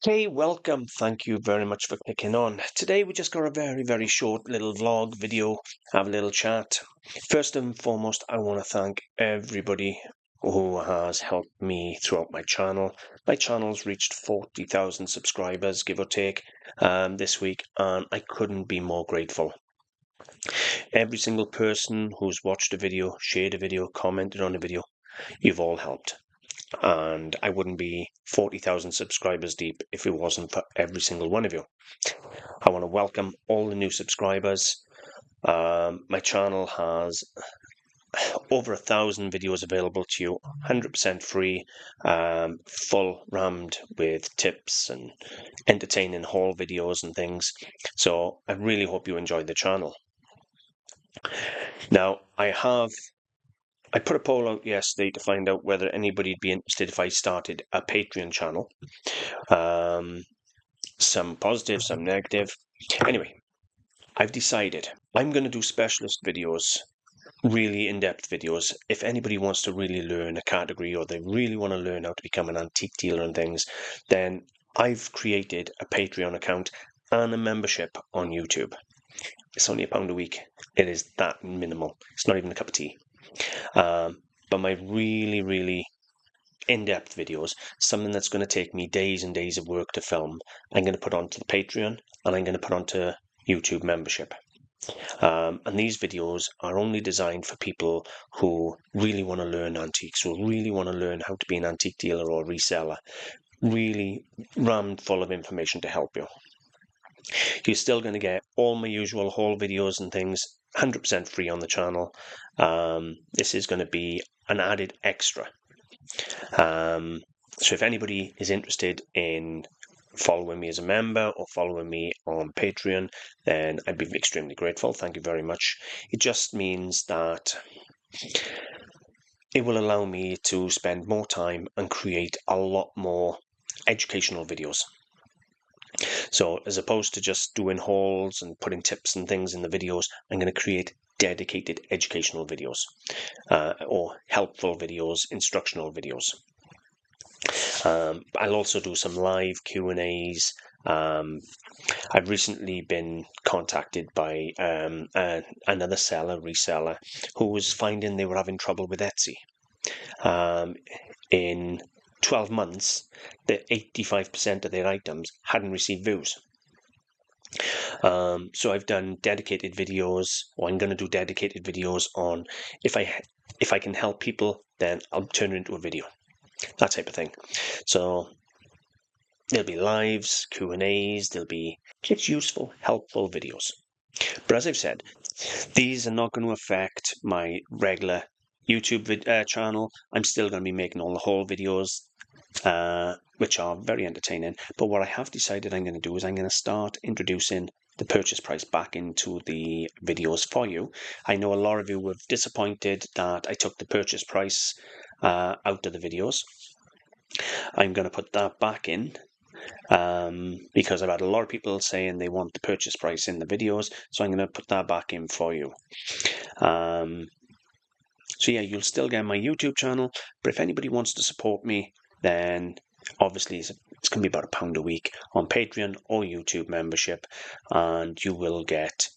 Hey, welcome. Thank you very much for clicking on. Today we just got a very short little vlog video, have a little chat. First and foremost, I want to thank everybody who has helped me throughout my channel. My channel's reached 40,000 subscribers, give or take, this week, and I couldn't be more grateful. Every single person who's watched a video, shared a video, commented on a video, you've all helped. And I wouldn't be 40,000 subscribers deep if it wasn't for every single one of you. I want to welcome all the new subscribers. My channel has over 1,000 videos available to you, 100% free, full rammed with tips and entertaining haul videos and things. So I really hope you enjoyed the channel. Now, I put a poll out yesterday to find out whether anybody'd be interested if I started a Patreon channel. Some positive, some negative. Anyway, I've decided I'm going to do specialist videos, really in-depth videos. If anybody wants to really learn a category or they really want to learn how to become an antique dealer and things, then I've created a Patreon account and a membership on YouTube. It's only £1 a week. It is that minimal. It's not even a cup of tea. But my really in-depth videos, something that's going to take me days and days of work to film, I'm going to put onto the Patreon and I'm going to put onto YouTube membership. And these videos are only designed for people who really want to learn antiques, who really want to learn how to be an antique dealer or reseller, really rammed full of information to help you. You're still going to get all my usual haul videos and things 100% free on the channel. This is going to be an added extra. So if anybody is interested in following me as a member or following me on Patreon, then I'd be extremely grateful. Thank you very much. It just means that it will allow me to spend more time and create a lot more educational videos. So as opposed to just doing hauls and putting tips and things in the videos, I'm going to create dedicated educational videos or helpful videos, instructional videos. I'll also do some live Q&As. I've recently been contacted by another reseller, who was finding they were having trouble with Etsy. In 12 months, that 85% of their items hadn't received views. So I've done dedicated videos, or I'm going to do dedicated videos on if I can help people, then I'll turn it into a video. That type of thing. So there'll be lives, Q&As, there'll be just useful, helpful videos. But as I've said, these are not going to affect my regular YouTube channel. I'm still going to be making all the haul videos, which are very entertaining. But what I have decided I'm going to do is I'm going to start introducing the purchase price back into the videos for you. I know a lot of you were disappointed that I took the purchase price out of the videos. I'm going to put that back in because I've had a lot of people saying they want the purchase price in the videos, so I'm going to put that back in for you. So yeah, you'll still get my YouTube channel, but if anybody wants to support me, then obviously it's going to be about £1 a week on Patreon or YouTube membership, and you will get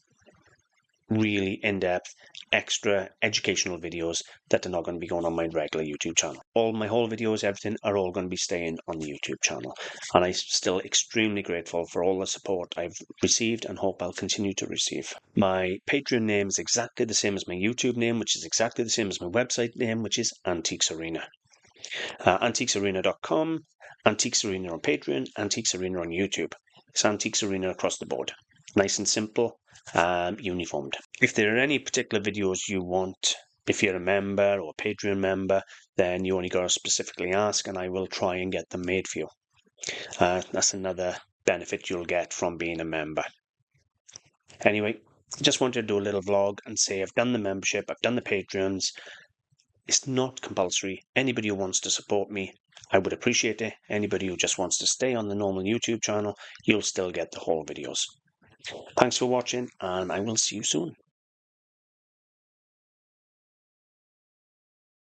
really in-depth, extra educational videos that are not going to be going on my regular YouTube channel. All my whole videos, everything, are all going to be staying on the YouTube channel. And I'm still extremely grateful for all the support I've received and hope I'll continue to receive. My Patreon name is exactly the same as my YouTube name, which is exactly the same as my website name, which is AntiquesArena. AntiquesArena.com, AntiquesArena on Patreon, AntiquesArena on YouTube. It's AntiquesArena across the board. Nice and simple. Uniformed. If there are any particular videos you want, if you're a member or a Patreon member, then you only got to specifically ask and I will try and get them made for you. That's another benefit you'll get from being a member. Anyway, just wanted to do a little vlog and say I've done the membership, I've done the Patreons. It's not compulsory. Anybody who wants to support me, I would appreciate it. Anybody who just wants to stay on the normal YouTube channel, you'll still get the whole videos. Thanks for watching, and I will see you soon.